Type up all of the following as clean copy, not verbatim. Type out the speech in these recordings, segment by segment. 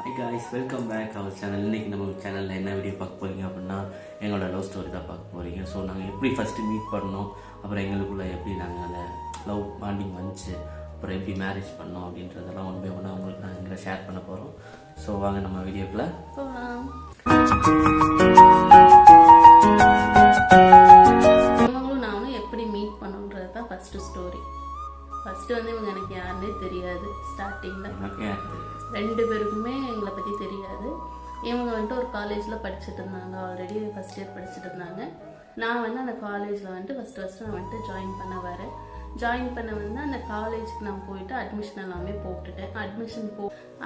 Hi guys, welcome back our channel. இன்றைக்கி நம்ம சேனலில் என்ன வீடியோ பார்க்க போகிறீங்க அப்படின்னா எங்களோட லவ் ஸ்டோரி தான் பார்க்க போகிறீங்க. ஸோ நாங்கள் எப்படி ஃபஸ்ட்டு மீட் பண்ணோம், அப்புறம் எங்களுக்குள்ளே எப்படி நாங்கள் அந்த லவ் பாண்டிங் வந்துச்சு, அப்புறம் எப்படி மேரேஜ் பண்ணோம் அப்படின்றதெல்லாம் ஒன் பை ஒன்னாக உங்களுக்கு நாங்கள் எங்களை ஷேர் பண்ண போகிறோம். ஸோ வாங்க நம்ம வீடியோக்குள்ளே போகலாம். இவங்களும் நானும் எப்படி மீட் பண்ணோன்றது தான் ஃபஸ்ட்டு ஸ்டோரி. ஃபஸ்ட்டு வந்து இவங்க எனக்கு யாருன்னே தெரியாது. ஸ்டார்டிங்கில் ரெண்டு பேருக்குமே எங்களை பற்றி தெரியாது. இவங்க வந்துட்டு ஒரு காலேஜில் படிச்சுட்டு இருந்தாங்க, ஆல்ரெடி ஃபஸ்ட் இயர் படிச்சுட்டு இருந்தாங்க. நான் வந்து அந்த காலேஜில் வந்துட்டு ஃபஸ்ட்டு நான் வந்துட்டு ஜாயின் பண்ண வந்து அந்த காலேஜுக்கு நான் போயிட்டு அட்மிஷன் எல்லாமே போட்டுட்டேன்.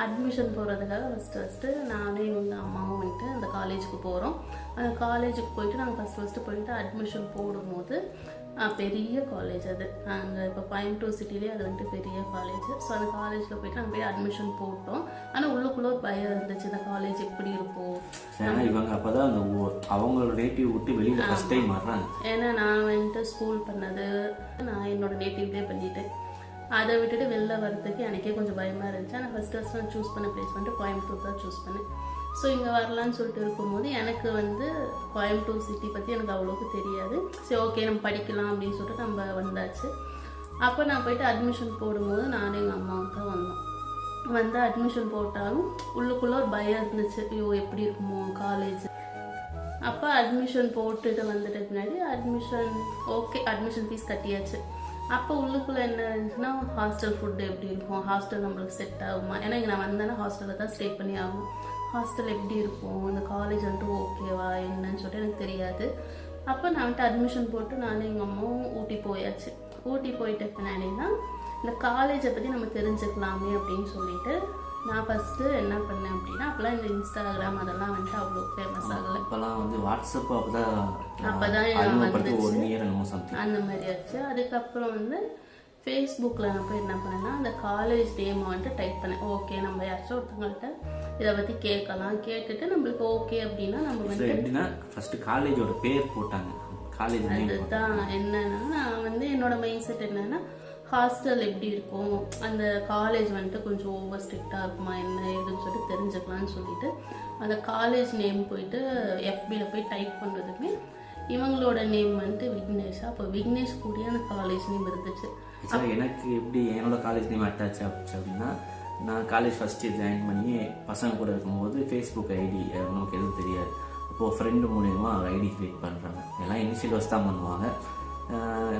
அட்மிஷன் போகிறதுக்காக ஃபஸ்ட்டு நானும் எங்கள் அம்மாவும் வந்துட்டு அந்த காலேஜுக்கு போகிறோம். அந்த காலேஜுக்கு போயிட்டு நாங்கள் ஃபஸ்ட்டு போயிட்டு அட்மிஷன் போடும்போது பெரிய காலேஜ் அது. நாங்கள் இப்போ கோயம்புத்தூர் சிட்டிலே அது வந்துட்டு பெரிய காலேஜ். ஸோ அந்த காலேஜில் போயிட்டு நாங்கள் போய் அட்மிஷன் போட்டோம். ஆனால் உள்ளுக்குள்ளே ஒரு பயம் இருந்துச்சு, இந்த காலேஜ் எப்படி இருக்கும். இவங்க அப்போதான் அந்த அவங்களோட நேட்டிவ் விட்டு வெளியில் ஃபஸ்ட் டைம் வர்றாங்க. ஏன்னா நான் வந்துட்டு ஸ்கூல் பண்ணது நான் என்னோட நேட்டிவ்லேயே பண்ணிட்டேன். அதை விட்டுட்டு வெளில வர்றதுக்கு எனக்கே கொஞ்சம் பயமாக இருந்துச்சு. ஆனால் ஃபஸ்ட்டு நான் சூஸ் பண்ண பிளேஸ் வந்துட்டு கோயம்புத்தூர் தான் சூஸ் பண்ணேன். ஸோ இங்கே வரலான்னு சொல்லிட்டு இருக்கும்போது எனக்கு வந்து கோயம்புத்தூர் சிட்டி பற்றி எனக்கு அவ்வளோக்கு தெரியாது. சரி, ஓகே நம்ம படிக்கலாம் அப்படின்னு சொல்லிட்டு நம்ம வந்தாச்சு. அப்போ நான் போயிட்டு அட்மிஷன் போடும்போது நானும் எங்கள் அம்மாவும் தான் வந்து அட்மிஷன் போட்டாலும் உள்ளுக்குள்ளே ஒரு பயம் இருந்துச்சு, ஐயோ எப்படி இருக்குமோ காலேஜ். அப்போ அட்மிஷன் போட்டுட்டு வந்துட்டு பின்னாடி அட்மிஷன் ஃபீஸ் கட்டியாச்சு. அப்போ உள்ளுக்குள்ளே என்ன இருந்துச்சுன்னா, ஹாஸ்டல் ஃபுட்டு எப்படி இருக்கும், ஹாஸ்டல் நம்மளுக்கு செட் ஆகுமா, ஏன்னா இங்கே நான் வந்தேன்னா ஹாஸ்டலில் தான் ஸ்டே பண்ணி ஆகும். ஹாஸ்டல் எப்படி இருக்கும், இந்த காலேஜ் வந்துட்டு ஓகேவா என்னன்னு சொல்லிட்டு எனக்கு தெரியாது. அப்போ நான் வந்துட்டு அட்மிஷன் போட்டு நானும் எங்கள் அம்மாவும் ஊட்டி போயாச்சு. ஊட்டி போயிட்ட பின்னாடி தான் இந்த காலேஜை பற்றி நம்ம தெரிஞ்சுக்கலாமே அப்படின்னு சொல்லிட்டு நான் ஃபஸ்ட்டு என்ன பண்ணேன் அப்படின்னா, அப்போலாம் இந்த இன்ஸ்டாகிராம் அதெல்லாம் வந்துட்டு அவ்வளோ ஃபேமஸ் ஆகலை. அப்போலாம் வந்து வாட்ஸ்அப் அப்போதான் வந்துச்சு, அந்த மாதிரி ஆச்சு. அதுக்கப்புறம் வந்து ஃபேஸ்புக்கில் நான் போய் என்ன பண்ணேன்னா, அந்த காலேஜ் நேமை வந்துட்டு டைப் பண்ணேன். ஓகே நம்ம யாராச்சும் ஒருத்தவங்கள்ட்ட இதை பற்றி கேட்கலாம். கேட்டுட்டு நம்மளுக்கு ஓகே அப்படின்னா நம்ம வந்து எப்படின்னா ஃபர்ஸ்ட் காலேஜோட பேர் போட்டாங்க. காலேஜ் அதுதான் என்னன்னா, நான் வந்து என்னோட மைண்ட் செட் என்னன்னா, ஹாஸ்டல் எப்படி இருக்கும், அந்த காலேஜ் வந்துட்டு கொஞ்சம் ஓவர் ஸ்ட்ரிக்டாக இருக்குமா என்ன ஏதுன்னு சொல்லிட்டு தெரிஞ்சுக்கலான்னு சொல்லிட்டு அந்த காலேஜ் நேம் போயிட்டு எஃபியில் போய் டைப் பண்ணுறதுமே இவங்களோட நேம் வந்துட்டு விக்னேஷா. அப்போ விக்னேஷ் கூடிய அந்த காலேஜ் நேம் இருந்துச்சு. எனக்கு எப்படி என்னோட காலேஜ் நேம் அட்டாச் ஆச்சு அப்படின்னா, நான் காலேஜ் ஃபஸ்ட் இயர் ஜாயின் பண்ணி பசங்க கூட இருக்கும்போது ஃபேஸ்புக் ஐடி நமக்கு எதுவும் தெரியாது. இப்போது ஃப்ரெண்டு மூலயமா ஐடி க்ரியேட் பண்ணுறாங்க. எல்லாம் இனிஷியல் வச்சு தான் பண்ணுவாங்க.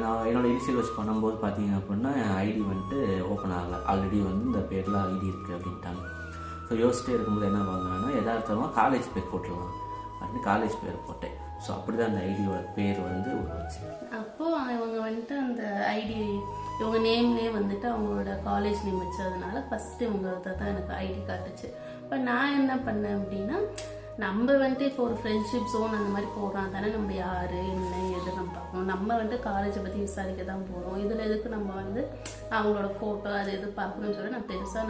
நான் என்னோடய இனிஷியல் வச்சு பண்ணும்போது பார்த்தீங்க அப்படின்னா ஐடி வந்துட்டு ஓப்பன் ஆகலை. ஆல்ரெடி வந்து இந்த பேரில் ஐடி இருக்குது அப்படின்ட்டாங்க. ஸோ யோசிச்சிட்டே இருக்கும்போது என்ன பண்ணாங்கன்னா, எதார்த்தமாக காலேஜ் பேர் போட்டுடலாம் அப்படின்னு காலேஜ் பேர் போட்டேன். ஸோ அப்படி தான் அந்த ஐடியோட பேர் வந்து உருவாச்சு. அப்போது இவங்க வந்துட்டு அந்த ஐடி இவங்க நேம்லேயே வந்துட்டு அவங்களோட காலேஜ் நேம் வச்சதுனால ஃபஸ்ட்டு இவங்க தான் எனக்கு ஐடி காட்டுச்சு. இப்போ நான் என்ன பண்ணேன் அப்படின்னா, நம்ம வந்துட்டு இப்போ ஒரு ஃப்ரெண்ட்ஷிப் ஜோன் அந்த மாதிரி போகிறோம் தானே, நம்ம யார் என்ன எது நம்ம பார்க்கணும். நம்ம வந்துட்டு காலேஜை பற்றி விசாரிக்க தான் போகிறோம். இதில் எதுக்கு நம்ம வந்து அவங்களோட ஃபோட்டோ அது எது பார்க்கணும்னு சொல்லி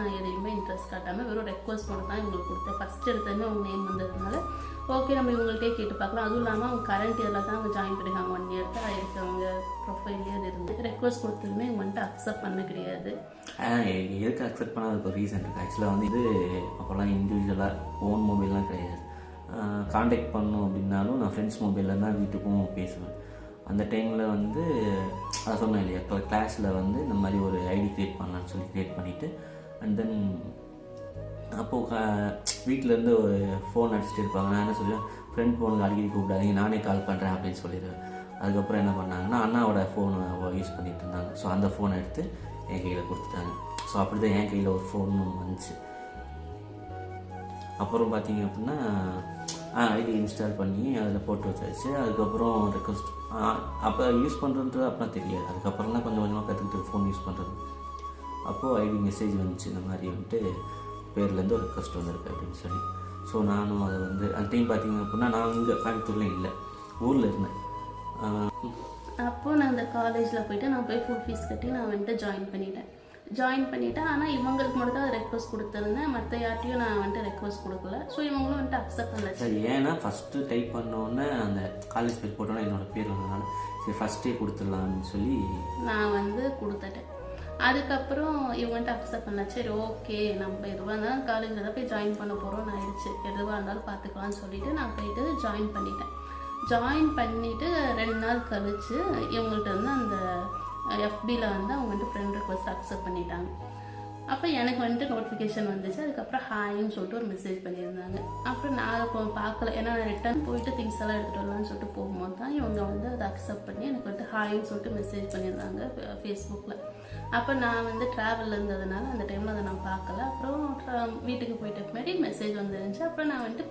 நான் எதையுமே இன்ட்ரெஸ்ட் காட்டாமல் வெறும் ரெக்வஸ்ட் பண்ண தான் இவங்களுக்கு கொடுத்தேன். ஃபஸ்ட் எடுத்ததுமே அவங்க நேம் வந்ததுனால ஓகே நம்ம இவங்கள்ட்டே கேட்டு பார்க்கலாம். அதுவும் இல்லாமல் அவங்க கரண்ட் இயரில் தான் அவங்க ஜாயின் பண்ணியிருக்காங்க. 1 இயர் தான் ஆயிருக்கு அவங்க ப்ரொஃபைல் இயர் இருந்து. ரெக்வஸ்ட் கொடுத்ததுமே இவங்க வந்துட்டு அக்செப்ட் பண்ண கிடையாது. எதுக்கு அக்செப்ட் பண்ணாத ஒரு ரீசன் இருக்குது. ஆக்சுவலாக வந்து இது அப்போல்லாம் இண்டிவிஜுவலாக ஓன் மொபைல்லாம் கிடையாது. காண்டாக்ட் பண்ணணும் அப்படின்னாலும் நான் ஃப்ரெண்ட்ஸ் மொபைலில் தான் வீட்டுக்கும் பேசுவேன். அந்த டைமில் வந்து அதை சொன்னேன் இல்லையா, கிளாஸில் வந்து இந்த மாதிரி ஒரு ஐடி க்ரியேட் பண்ணலான்னு சொல்லி க்ரியேட் பண்ணிவிட்டு அண்ட் தென் அப்போது வீட்டிலேருந்து ஒரு ஃபோன் அடிச்சுட்டு இருப்பாங்க. நான் என்ன சொல்லுவேன், ஃப்ரெண்ட் ஃபோனுக்கு அடிக்கடி கூப்பிடாதீங்க, நானே கால் பண்ணுறேன் அப்படின்னு சொல்லிடுவேன். அதுக்கப்புறம் என்ன பண்ணாங்கன்னா, அண்ணாவோட ஃபோனை யூஸ் பண்ணிகிட்டு இருந்தாங்க. ஸோ அந்த ஃபோனை எடுத்து என் கையில் கொடுத்துட்டாங்க. ஸோ அப்படி தான் என் கையில் ஒரு ஃபோன் வந்துச்சு. அப்புறம் பார்த்தீங்க அப்படின்னா ஐடி இன்ஸ்டால் பண்ணி அதில் போட்டு வச்சாச்சு. அதுக்கப்புறம் ரெக்வஸ்ட் அப்போ யூஸ் பண்ணுறது அப்படின்னா தெரியாது. அதுக்கப்புறம் தான் கொஞ்சம் கொஞ்சமாக கற்றுக்கிட்டு ஃபோன் யூஸ் பண்ணுறது. அப்போது ஐடி மெசேஜ் வந்துச்சு, இந்த மாதிரி வந்துட்டு பேர்லேருந்து ஒரு ரெக்வஸ்ட் வந்திருக்கு அப்படின்னு சொல்லி. ஸோ நானும் அதை வந்து அந்த டைம் பார்த்தீங்க அப்படின்னா நான் இங்கே கோயம்புத்தூரில் இல்லை, ஊரில் இருந்தேன். அப்போது நான் அந்த காலேஜில் போயிட்டு நான் போய் ஃபுல் ஃபீஸ் கட்டி நான் வந்துட்டு ஜாயின் பண்ணிட்டேன். ஆனால் இவங்களுக்கு மட்டும் தான் ரெக்வஸ்ட் கொடுத்துருந்தேன், மற்ற யார்ட்டையும் நான் வந்துட்டு ரெக்வஸ்ட் கொடுக்கல. ஸோ இவங்களும் வந்துட்டு அக்செப்ட் பண்ணல. சரி, ஏன்னா ஃபஸ்ட்டு டைப் பண்ணோன்னே அந்த காலேஜ் பேர் போட்டோன்னா என்னோடய பேர் வந்ததுனால சரி ஃபஸ்ட்டே கொடுத்துடலான்னு சொல்லி நான் வந்து கொடுத்துட்டேன். அதுக்கப்புறம் இவங்கள்ட்ட அக்செப்ட் பண்ண, சரி ஓகே நம்ம எதுவாக இருந்தாலும் காலேஜில் தான் போய் ஜாயின் பண்ண போகிறோம்னு ஆயிடுச்சு, எதுவாக இருந்தாலும் பார்த்துக்கலாம்னு சொல்லிட்டு நான் போயிட்டு ஜாயின் பண்ணிட்டேன். ஜாயின் பண்ணிவிட்டு 2 நாள் கழிச்சு இவங்கள்ட்ட வந்து அந்த எஃபியில் வந்து அவங்க வந்து ஃப்ரெண்ட் ரிக்வெஸ்ட் அக்செப்ட் பண்ணிட்டாங்க. அப்போ எனக்கு வந்துட்டு நோட்டிஃபிகேஷன் வந்துச்சு. அதுக்கப்புறம் ஹாய்ன்னு சொல்லிட்டு ஒரு மெசேஜ் பண்ணியிருந்தாங்க. அப்புறம் நான் இப்போ பார்க்கல, ஏன்னா நான் ரிட்டர்ன் போயிட்டு திங்ஸ் எல்லாம் எடுத்துகிட்டு வரலான்னு சொல்லிட்டு போகும்போது தான் இவங்க வந்து அதை அக்செப்ட் பண்ணி எனக்கு வந்துட்டு ஹாய்ன்னு சொல்லிட்டு மெசேஜ் பண்ணியிருந்தாங்க ஃபேஸ்புக்கில். அப்போ நான் வந்து ட்ராவலில் இருந்ததுனால அந்த டைமில் அதை நான் பார்க்கல. அப்புறம் வீட்டுக்கு போயிட்ட பின்னாடி மெசேஜ் வந்துருந்துச்சு. அப்புறம் நான் வந்துட்டு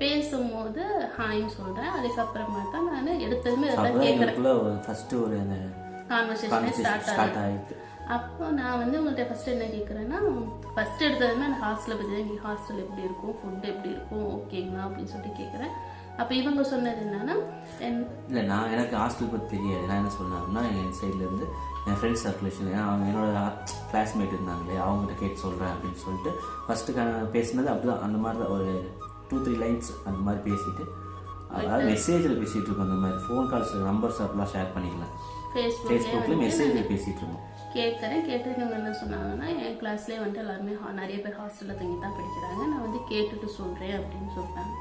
பேசும்போது ஹாய்ன்னு சொல்கிறேன். அதுக்கப்புறமா தான் நான் எடுத்ததுமே இதெல்லாம் கேட்குறேன். ஃபஸ்ட்டு ஒரு கான்வர்சேஷனே ஸ்டார்ட் ஆகிட்டு. அப்போ நான் வந்து உங்கள்கிட்ட ஃபஸ்ட்டு என்ன கேட்குறேன்னா, ஃபஸ்ட்டு எடுத்ததுமே அந்த ஹாஸ்டலை பற்றி தான், இங்கே ஹாஸ்டல் எப்படி இருக்கும், ஃபுட் எப்படி இருக்கும், ஓகேங்களா அப்படின்னு சொல்லிட்டு கேட்குறேன். அப்போ இவங்க சொன்னது என்னன்னா, இல்லை நான் எனக்கு ஹாஸ்டல் பற்றி தெரியாது. நான் என்ன சொன்னேன்னா, என் சைட்லேருந்து என் ஃப்ரெண்ட்ஸ் சர்க்குலேஷன் அவங்க என்னோட கிளாஸ்மேட் இருந்தாங்களே அவங்ககிட்ட கேட்டு சொல்கிறேன் அப்படின்னு சொல்லிட்டு ஃபஸ்ட்டு பேசினது அப்படி தான். அந்த மாதிரி தான் ஒரு 2-3 லைன்ஸ் அந்த மாதிரி பேசிட்டு, அதாவது மெசேஜில் பேசிகிட்டு இருக்கோம். அந்த மாதிரி ஃபோன் கால்ஸ் நம்பர்ஸ் அப்படிலாம் ஷேர் பண்ணிக்கலாம். ஃபேஸ்புக்கில் மெசேஜில் பேசிகிட்டு இருக்கோம். கேட்டு இவங்க என்ன சொன்னாங்கன்னா, என் கிளாஸ்லேயே வந்துட்டு எல்லாருமே நிறைய பேர் ஹாஸ்டலில் தங்கி தான் படிக்கிறாங்க, நான் வந்து கேட்டுட்டு சொல்கிறேன் அப்படின்னு சொல்லிட்டாங்க.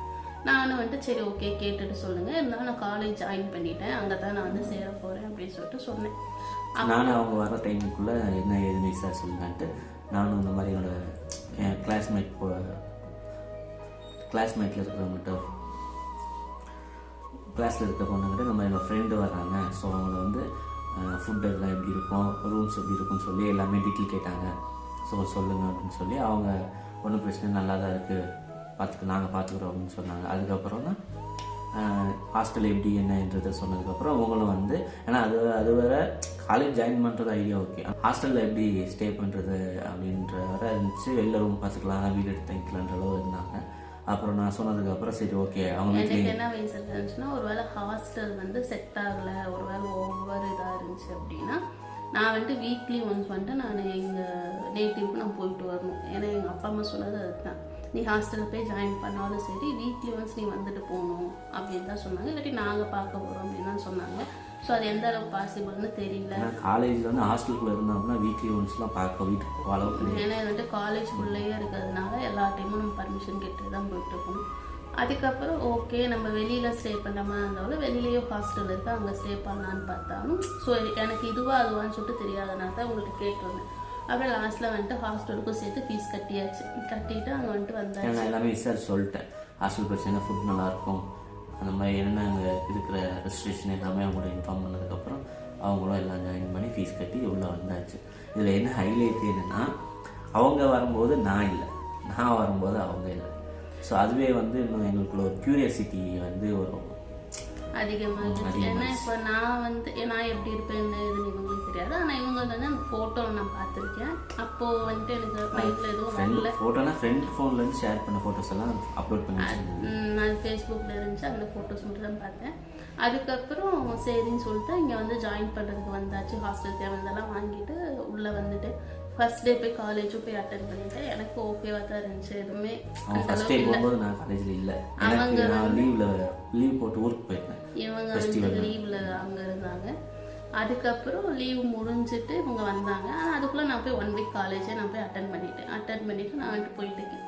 நானும் வந்துட்டு சரி ஓகே கேட்டுட்டு சொல்லுங்கள், இருந்தாலும் நான் காலேஜ் ஜாயின் பண்ணிட்டேன், அங்கே தான் நான் வந்து சேர போகிறேன் அப்படின்னு சொல்லிட்டு சொன்னேன். நானும் அவங்க வர டைமுக்குள்ளே என்ன ஏதுன்னு சார் சொல்லுங்கன்ட்டு நானும் இந்த மாதிரி என்னோட என் கிளாஸ்மேட்டில் இருக்கிறவங்ககிட்ட கிளாஸில் இருக்க பொண்ணுங்கிட்ட நம்ம என்னோடய ஃப்ரெண்டு வர்றாங்க, ஸோ அவங்கள வந்து ஃபுட் எல்லாம் எப்படி இருக்கும், ரூம்ஸ் எப்படி இருக்குன்னு சொல்லி எல்லாமே டீட்டெயில் கேட்டாங்க. ஸோ சொல்லுங்கள் அப்படின்னு சொல்லி அவங்க ஒன்றும் பிரச்சனை நல்லா தான் இருக்குது, நாங்கள் பார்த்துக்குறோம் அப்படின்னு சொன்னாங்க. அதுக்கப்புறம் தான் ஹாஸ்டல் எப்படி என்னன்றதை சொன்னதுக்கப்புறம் அவங்களும் வந்து, ஏன்னா அது வேறு காலேஜ் ஜாயின் பண்ணுறது ஐடியா ஓகே, ஹாஸ்டலில் எப்படி ஸ்டே பண்ணுறது அப்படின்ற வர இருந்துச்சு. வெளில ரூம் பார்த்துக்கலாம், வீடு எடுத்து தங்கிக்கலான்ற அளவு இருந்தாங்க. அப்புறம் நான் சொன்னதுக்கப்புறம் சரி ஓகே. அவங்க எனக்கு என்ன வயசு இருந்துச்சுன்னா, ஒருவேளை ஹாஸ்டல் வந்து செட் ஆகலை, ஒருவேளை ஓவர் இதாக இருந்துச்சு அப்படின்னா நான் வந்துட்டு வீக்லி ஒன்ஸ் வந்துட்டு நான் எங்கள் நேட்டிவ்க்கு நான் போயிட்டு வரணும். ஏன்னா எங்கள் அப்பா அம்மா சொன்னது அதுதான், நீ ஹாஸ்டலில் போய் ஜாயின் பண்ணாலும் சரி வீக்லி ஒன்ஸ் நீ வந்துட்டு போகணும் அப்படின்னு தான் சொன்னாங்க. இல்லாட்டி நாங்கள் பார்க்க போகிறோம் அப்படின்னு தான் சொன்னாங்க. ஸோ அது எந்த அளவுக்கு பாசிபிள்னு தெரியல. காலேஜில் வந்து ஹாஸ்டலுக்குள்ளே இருந்தோம்னா வீக்லி ஒன்ஸ்லாம் பார்க்க வீட்டுக்கு போக அளவுக்கு, ஏன்னா வந்துட்டு காலேஜ்குள்ளேயே இருக்கிறதுனால எல்லா டைமும் நம்ம பர்மிஷன் கேட்டு தான் போயிட்டு இருக்கணும். அதுக்கப்புறம் ஓகே நம்ம வெளியில் ஸ்டே பண்ணுற மாதிரி இருந்தாலும் வெளியிலேயும் ஹாஸ்டல் இருக்குது, அங்கே ஸ்டே பண்ணலான்னு பார்த்தாலும் ஸோ எனக்கு இதுவாக அதுவான்னு சொல்லிட்டு தெரியாதனால தான் உங்கள்கிட்ட கேட்டுருந்தேன். அப்புறம் லாஸ்ட்டில் வந்துட்டு ஹாஸ்டலுக்கும் சேர்த்து ஃபீஸ் கட்டிட்டு அங்கே வந்துட்டு வந்தேன். நான் எல்லாமே விசாரிச்சு சொல்லிட்டேன், ஹாஸ்டல் பிரச்சனை, ஃபுட் நல்லாயிருக்கும், அந்த மாதிரி என்னென்ன அங்கே இருக்கிற ரெஸ்ட்ரிக்ஷன் எல்லாமே அவங்களோட இன்ஃபார்ம் பண்ணதுக்கப்புறம் அவங்களும் எல்லாம் ஜாயின் பண்ணி ஃபீஸ் கட்டி உள்ளே வந்தாச்சு. இதில் என்ன ஹைலைட் என்னென்னா, அவங்க வரும்போது நான் இல்லை, நான் வரும்போது அவங்க இல்லை. ஸோ அதுவே வந்து இன்னும் எங்களுக்குள்ள ஒரு க்யூரியாசிட்டி வந்து ஒரு அதிகமாக. ஏன்னா இப்போ நான் எப்படி இருப்பேன்னு இவங்களுக்கு தெரியாது, ஆனால் இவங்க வந்து அந்த ஃபோட்டோ நான் பார்த்துருக்கேன். அப்போது வந்துட்டு எனக்கு லைஃப்பில் எதுவும் வரல. ஃபோட்டோனா ஃப்ரெண்ட் ஃபோன்லேருந்து ஷேர் பண்ண ஃபோட்டோஸ் எல்லாம் அப்லோட் பண்ணி நான் ஃபேஸ்புக்கில் இருந்துச்சு, அந்த ஃபோட்டோஸ் மட்டும் தான் பார்த்தேன். அதுக்கப்புறம் சரின்னு சொல்லிட்டு இங்கே வந்து ஜாயின் பண்ணுறதுக்கு வந்தாச்சு. ஹாஸ்டல் தேவையெல்லாம் வாங்கிட்டு உள்ளே வந்துட்டு ஃபர்ஸ்ட் டே போய் காலேஜும் போய் அட்டென்ட் பண்ணிட்டேன். எனக்கு ஓகேவாக தான் இருந்துச்சு, எதுவுமே ஃபர்ஸ்ட் டே போகும்போது நான் காலேஜில் இல்லை, அவங்க லீவ் போட்டு ஊருக்கு போயிருந்தேன். இவங்க வந்து லீவில் அங்கே இருந்தாங்க. அதுக்கப்புறம் லீவ் முடிஞ்சிட்டு இவங்க வந்தாங்க. ஆனால் அதுக்குள்ளே நான் போய் 1 வீக் காலேஜே நான் போய் அட்டென்ட் பண்ணிவிட்டு நான் வந்துட்டு போயிட்டுருக்கேன்.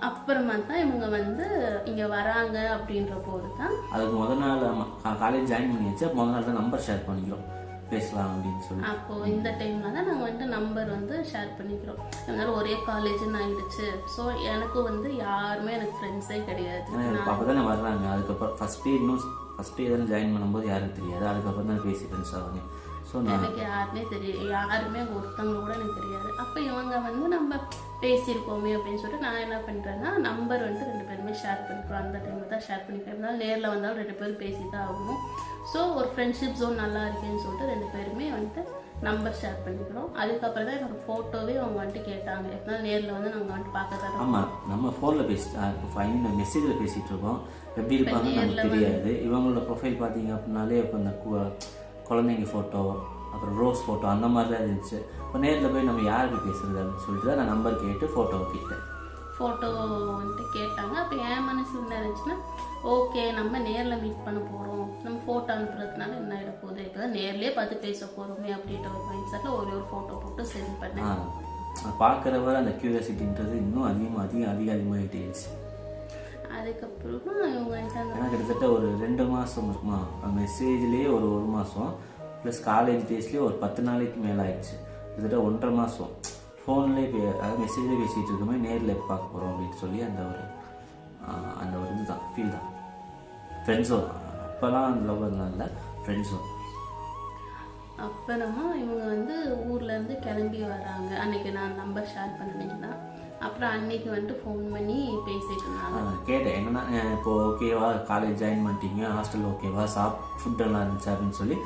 அப்புறமா தான் இவங்க வந்து இங்கே வராங்க அப்படின்ற போது தான், அதுக்கு முதல் நாள் காலேஜ் ஜாயின் பண்ணியாச்சு, முதல் நாள் தான் நம்பர் ஷேர் பண்ணிக்கிறோம் பேசலாம் அப்படின்னு சொல்லி. அப்போது இந்த டைமில் தான் நாங்கள் வந்துட்டு நம்பர் வந்து ஷேர் பண்ணிக்கிறோம். இருந்தாலும் ஒரே காலேஜுன்னு ஆகிடுச்சு. ஸோ எனக்கும் வந்து யாருமே எனக்கு ஃப்ரெண்ட்ஸே கிடையாது. அப்போ தானே வர்றாங்க. அதுக்கப்புறம் ஃபஸ்ட் டே தானே ஜாயின் பண்ணும்போது யாரும் தெரியாது, அதுக்கப்புறம் தான் பேசி ஃப்ரெண்ட்ஸ் ஆவாங்க. ஸோ எனக்கு யாருமே தெரியும், யாருமே ஒருத்தவங்க கூட எனக்கு தெரியாது. அப்போ இவங்க வந்து நம்ம பேசியிருக்கோமே அப்படின்னு சொல்லிட்டு நான் என்ன பண்ணுறேன்னா, நம்பர் வந்துட்டு 2 பேருமே ஷேர் பண்ணிக்கிறோம். அந்த டைமில் தான் ஷேர் பண்ணிக்கிறேன். இருந்தாலும் நேரில் வந்தாலும் 2 பேரும் பேசி தான் ஆகணும். ஸோ ஒரு ஃப்ரெண்ட்ஷிப் ஜோன் நல்லா இருக்கேன்னு சொல்லிட்டு 2 பேருமே வந்துட்டு நம்பர் ஷேர் பண்ணிக்கிறோம். அதுக்கப்புறம் தான் என்னோட ஃபோட்டோவே அவங்க வந்துட்டு கேட்டாங்க, எப்படினாலும் நேரில் வந்து நாங்கள் வந்துட்டு பார்க்க தரோம். ஆமாம், நம்ம ஃபோனில் மெசேஜில் பேசிகிட்டு இருக்கோம், எப்படி இருப்பாங்கன்னு நமக்கு தெரியாது. இவங்களோட ப்ரொஃபைல் பார்த்தீங்க அப்படின்னாலே இப்போ இந்த குழந்தைங்க ஃபோட்டோ, அப்புறம் ரோஸ் ஃபோட்டோ அந்த மாதிரி தான் இருந்துச்சு. இப்போ நேரில் போய் நம்ம யாருக்கு பேசுறது அப்படின்னு சொல்லிட்டு தான் நான் நம்பர் கேட்டு ஃபோட்டோ கேட்டேன். ஃபோட்டோ வந்துட்டு கேட்டாங்க. அப்போ என் மனசு என்ன இருந்துச்சுன்னா, ஓகே நம்ம நேரில் மீட் பண்ண போகிறோம், நம்ம ஃபோட்டோ அனுப்புறதுனால என்ன ஆகிட போகுது, இப்போ தான் நேர்லேயே பார்த்து பேச போகிறோமே அப்படின்ற ஒரு மைண்ட் செட்டில் ஒரே ஒரு ஃபோட்டோ போட்டு சென்ட் பண்ணேன். பார்க்குறவரை அந்த க்யூரியாசிட்டின்றது இன்னும் அதிகமாகிட்டே இருந்துச்சு. அதுக்கப்புறமா இவங்க ஏன்னா கிட்டத்தட்ட ஒரு 2 மாதம் இருக்குமா, மெசேஜ்லேயே ஒரு மாதம் ப்ளஸ் காலேஜ் டேஸ்லேயே ஒரு 10 நாளைக்கு மேலே ஆயிடுச்சு. கிட்டத்தட்ட 1.5 மாதம் ஃபோன்லேயே அதாவது மெசேஜ்லேயே பேசிகிட்டு இருக்கோமே, நேரில் பார்க்க போகிறோம் அப்படின்னு சொல்லி அந்த ஒரு இதுதான் ஃபீல் தான். ஃப்ரெண்ட்ஸும் அப்போலாம் அந்த லவ்வர்லாம் இல்லை, ஃப்ரெண்ட்ஸும். அப்புறமா இவங்க வந்து ஊர்லேருந்து கிளம்பி வராங்க. அன்னைக்கு நான் நம்பர் ஷேர் பண்ணிங்கன்னா அப்புறம் அன்னைக்கு வந்துட்டு ஃபோன் பண்ணி பேசிட்டு இருந்தாங்க. கேட்டேன் என்னன்னா, இப்போ ஓகேவா காலேஜ் ஜாயின் பண்ணிட்டீங்க, ஹாஸ்டல் ஓகேவா, ஃபுட்டெல்லாம் இருந்துச்சு அப்படின்னு சொல்லி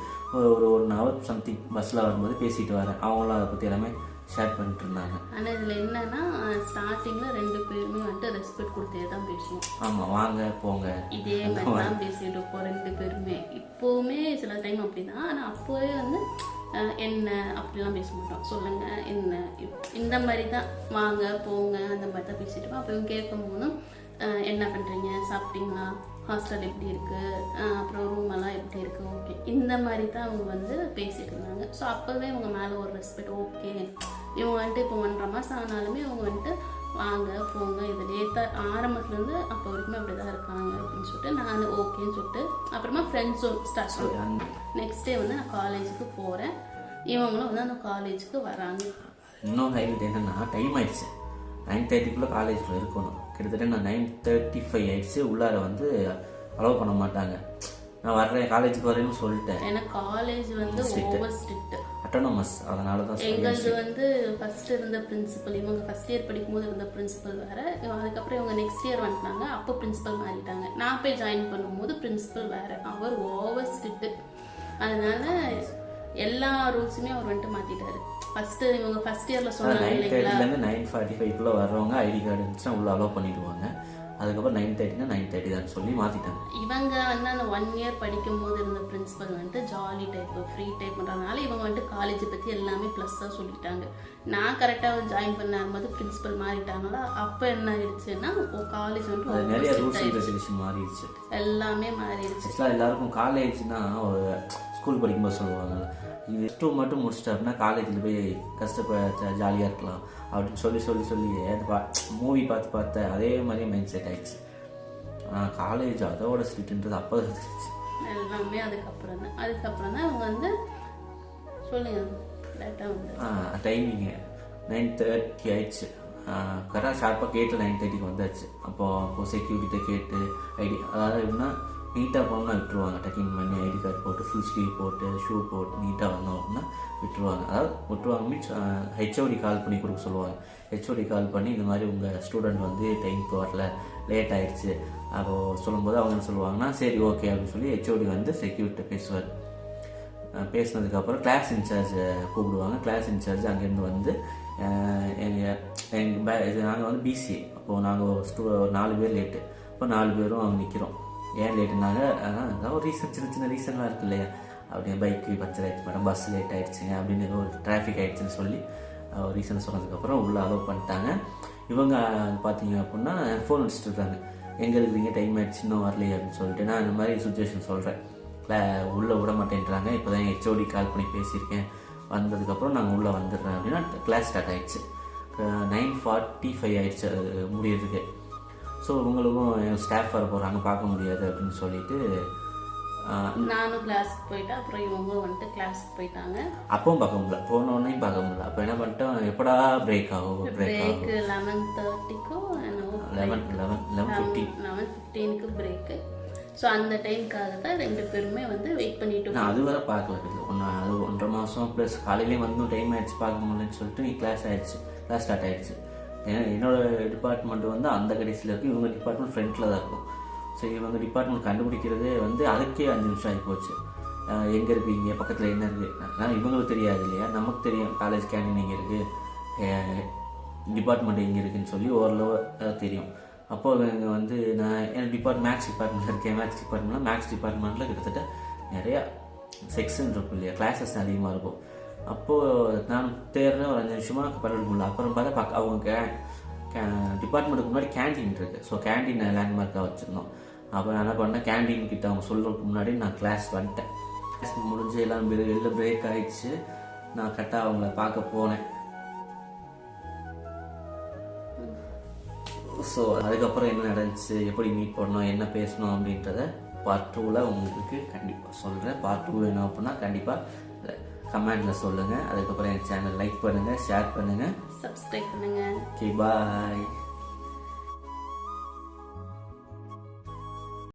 ஒரு 1 ஹவர் சம்திங் பஸ்ஸில் வரும்போது பேசிட்டு வரேன். அவங்களும் அதை பற்றி எல்லாமே ஷேர் பண்ணிட்டு இருந்தாங்க. ஆனால் இதில் என்னன்னா, ஸ்டார்டிங்கில் 2 பேருமே வந்துட்டு ரெஸ்பெக்ட் கொடுத்தே தான் பேசுவோம். ஆமாம், வாங்க போங்க இதே மாதிரி தான் பேசிட்டு இருப்போம் 2 பேருமே. இப்போவுமே சில டைம் அப்படி தான். ஆனால் அப்போவே வந்து என்ன அப்படிலாம் பேச மாட்டோம், சொல்லுங்க என்ன இந்த மாதிரி தான், வாங்க போங்க அந்த மாதிரி தான் பேசிட்டு இருப்போம். அப்போ இவங்க கேட்கும் போதும் என்ன பண்ணுறீங்க, சாப்பிட்டீங்களா, ஹாஸ்டல் எப்படி இருக்குது, அப்புறம் ரூம் எல்லாம் எப்படி இருக்குது, ஓகே இந்த மாதிரி தான் அவங்க வந்து பேசிட்டு இருந்தாங்க. ஸோ அப்போவே இவங்க மேலே ஒரு ரெஸ்பெக்ட். ஓகே இவங்க வந்துட்டு இப்போ 1.5 மாதம் ஆனாலுமே அவங்க வந்துட்டு வாங்க போங்க இதுலேயே தான் ஆரம்பத்துலேருந்து அப்போ வரைக்குமே அப்படி தான் இருக்காங்க அப்படின்னு சொல்லிட்டு நான் ஓகேன்னு சொல்லிட்டு அப்புறமா ஃப்ரெண்ட்ஸும் ஸ்டார்ட் பண்ணுவேன். நெக்ஸ்ட் டே வந்து நான் காலேஜுக்கு போகிறேன், இவங்களும் வந்து அந்த காலேஜுக்கு வராங்க. இன்னும் ஹைலைட் என்னென்னா, டைம் ஆயிடுச்சு, 9:30 காலேஜில் இருக்கணும். கிட்டத்தட்ட நான் 9:35 ஆயிடுச்சு. உள்ளார வந்து அலோவ் பண்ண மாட்டாங்க. நான் வர்றேன், காலேஜுக்கு வரேன்னு சொல்லிட்டேன். ஏன்னா காலேஜ் வந்து ஓவர் ஸ்ட்ரிக்ட், அட்டானமஸ். அதனால தான் எங்களது வந்து ஃபர்ஸ்ட் இருந்த பிரின்சிபல், இவங்க ஃபர்ஸ்ட் இயர் படிக்கும் போது இருந்த பிரின்சிபல் வேற, அதுக்கப்புறம் இவங்க நெக்ஸ்ட் இயர் வந்துட்டாங்க, அப்போ பிரின்சிபல் மாறிட்டாங்க. நான் போய் ஜாயின் பண்ணும்போது பிரின்சிபல் வேற, அவர் ஓவர் ஸ்ட்ரிக்ட். அதனால எல்லா ரூல்ஸுமே அவர் வந்துட்டு மாத்திட்டாரு. ஃபர்ஸ்ட் இவங்க ஃபர்ஸ்ட் இயர்ல சொன்னாங்க இல்லைங்களா, 9:45 வர்றவங்க ஐடி கார்டு இருந்துச்சுன்னா உள்ள அலோவ் பண்ணிடுவாங்க. அதுக்கப்புறம் 9:30 தான் சொல்லி மாத்திட்டாங்க. இவங்க வந்து அந்த 1 இயர் படிக்கும் போது இருந்த பிரின்சிபல் வந்துட்டு ஜாலி டைப், ஃப்ரீ டைப்ன்றதுனால இவங்க வந்துட்டு காலேஜ் பற்றி எல்லாமே ப்ளஸ்ஸாக சொல்லிட்டாங்க. நான் கரெக்டாக ஜாயின் பண்ணும்போது பிரின்சிபல் மாறிட்டாங்களா, அப்போ என்ன ஆயிடுச்சுன்னா காலேஜ் வந்துட்டு நிறைய ரூல்ஸ் அண்ட் ரெகுலேஷன் மாறிடுச்சு, எல்லாமே மாறிடுச்சு. எல்லாருக்கும் காலேஜ்னா ஒரு ஸ்கூல் படிக்கும்போது சொல்லுவாங்க, இது 2 மட்டும் முடிச்சிட்டா அப்படின்னா காலேஜில் போய் கஷ்டப்பட ஜாலியாக இருக்கலாம் அப்படின்னு சொல்லி மூவி பார்த்து அதே மாதிரி மைண்ட் செட் ஆயிடுச்சு. காலேஜ் அதோட ஸ்ட்ரிக்ட்ன்றது அப்போ இருந்துச்சு எல்லாமே. அதுக்கப்புறம் தான் இவங்க வந்து சொல்லுங்க லேட்டாக வந்து டைமிங்கு 9:30 ஆயிடுச்சு. கரெக்டாக ஷார்ப்பாக கேட்டு 9:30 வந்தாச்சு. அப்போது செக்யூரிட்டி கேட்டு ஐடி, அதாவது எப்படின்னா நீட்டாக போனோம்னா விட்டுருவாங்க. டக்கிங் பண்ணி ஐடி கார்டு போட்டு ஃபுல் ஸ்லீவ் போட்டு ஷூ போட்டு நீட்டாக வந்தோம் அப்படின்னா விட்டுருவாங்க. அதாவது விட்டுருவாங்க மீன்ஸ் ஹெச்ஓடி கால் பண்ணி கொடுக்க சொல்லுவாங்க. ஹெச்ஓடி கால் பண்ணி இந்த மாதிரி உங்கள் ஸ்டூடெண்ட் வந்து டைமுக்கு வரல, லேட் ஆகிடுச்சு அப்போது சொல்லும்போது அவங்க என்ன சொல்லுவாங்கன்னா சரி ஓகே அப்படின்னு சொல்லி ஹெச்ஓடி வந்து செக்யூரிட்டி பேசுவார். பேசினதுக்கப்புறம் கிளாஸ் இன்சார்ஜை கூப்பிடுவாங்க. கிளாஸ் இன்சார்ஜ் அங்கேருந்து வந்து நாங்கள் வந்து பிசிஏ, அப்போது நாங்கள் 4 பேர் லேட்டு. இப்போ 4 பேரும் அவங்க நிற்கிறோம். ஏன் லேட்டுனாங்க, ஆனால் ஏதாவது ஒரு ரீசன், சின்ன ரீசன்லாம் இருக்குது இல்லையா, அப்படியே பைக்கு பஞ்சர் ஆகிடுச்சு மேடம், பஸ் லேட் ஆகிடுச்சுங்க அப்படின்னு ஒரு டிராஃபிக் ஆகிடுச்சுன்னு சொல்லி ஒரு ரீசன் சொன்னதுக்கப்புறம் உள்ளே அலோவ் பண்ணிட்டாங்க. இவங்க பார்த்தீங்க அப்படின்னா ஃபோன் அடிச்சுட்டு இருக்காங்க, எங்கே இருக்கிறீங்க, டைம் ஆகிடுச்சு இன்னும் வரலையே அப்படின்னு சொல்லிட்டு. நான் இந்த மாதிரி சுச்சுவேஷன் சொல்கிறேன், உள்ளே விட மாட்டேன்றாங்க, இப்போ தான் ஹெச்ஓடி கால் பண்ணி பேசியிருக்கேன், வந்ததுக்கப்புறம் நாங்கள் உள்ளே வந்துடுறேன் அப்படின்னா கிளாஸ் ஸ்டார்ட் ஆகிடுச்சு. 9:45 ஆகிடுச்சு அது முடியறதுக்கு. ஸோ இவங்களுக்கும் எங்கள் ஸ்டாஃப் வர போகிறாங்க, பார்க்க முடியாது அப்படின்னு சொல்லிட்டு நானும் கிளாஸுக்கு போயிட்டேன். அப்புறம் இவங்களும் வந்துட்டு கிளாஸுக்கு போயிட்டாங்க. அப்பவும் பார்க்க முடியல, போனோடனே பார்க்க முடியல. அப்போ என்ன பண்ணிட்டோம், எப்படா பிரேக் ஆகும், பிரேக் 11:30க்கும் 11:15க்கு பிரேக்கு. ஸோ அந்த டைமுக்காக தான் 2 பேருமே வந்து வெயிட் பண்ணிட்டு. நான் அது வரை பார்க்கல, அது 1.5 மாதம் ப்ளஸ் காலையிலேயே வந்து டைம் ஆகிடுச்சு பார்க்க முடியலன்னு சொல்லிட்டு நீ கிளாஸ் ஸ்டார்ட் ஆகிடுச்சு. ஏன்னா என்னோடய டிபார்ட்மெண்ட் வந்து அந்த கடைசியில் இருக்குது, இவங்க டிபார்ட்மெண்ட் ஃப்ரண்ட்டில் தான் இருக்கும். ஸோ இவங்க டிபார்ட்மெண்ட் கண்டுபிடிக்கிறதே வந்து அதுக்கே 5 நிமிஷம் ஆகி போச்சு. எங்கே இருக்கீங்க, பக்கத்தில் என்ன இருக்குது, ஆனால் இவங்களுக்கு தெரியாது இல்லையா, நமக்கு தெரியும் காலேஜ் கேண்டீன் எங்கே இருக்குது, டிபார்ட்மெண்ட் எங்கே இருக்குதுன்னு சொல்லி ஓரளவு தெரியும். அப்போது இவங்க வந்து நான் என் மேக்ஸ் டிபார்ட்மெண்ட்டில் இருக்கேன். மேக்ஸ் டிபார்ட்மெண்ட்டில் கிட்டத்தட்ட நிறையா செக்ஷன் இருக்கும் இல்லையா, கிளாஸஸ் அதிகமாக இருக்கும். அப்போது நான் தேர்றேன், ஒரு 5 நிமிஷமாக பரவாயில்ல முடியல. அப்புறம் பார்த்தா அவங்க டிபார்ட்மெண்ட்டுக்கு முன்னாடி கேண்டீன் இருக்குது. ஸோ கேண்டீன் லேண்ட்மார்க்காக வச்சுருந்தோம். அப்போ நான் என்ன பண்ணேன், கேண்டீன் கிட்ட அவங்க சொல்கிறதுக்கு முன்னாடி நான் கிளாஸ் வந்துட்டேன். கிளாஸ் முடிஞ்சு எல்லாம் வெளில பிரேக் ஆகிடுச்சு. நான் கரெக்டாக அவங்கள பார்க்க போனேன். ஸோ அதுக்கப்புறம் என்ன நடந்துச்சு, எப்படி மீட் பண்ணோம், என்ன பேசணும் அப்படின்றத பார்ட் 2ல் உங்களுக்கு கண்டிப்பாக சொல்கிறேன். பார்ட் 2 வேணும் அப்படின்னா கண்டிப்பாக கமெண்டில் சொல்லுங்கள். அதுக்கப்புறம் என் சேனல் லைக் பண்ணுங்கள், ஷேர் பண்ணுங்கள், சப்ஸ்கிரைப் பண்ணுங்கள். ஓகே, பாய்.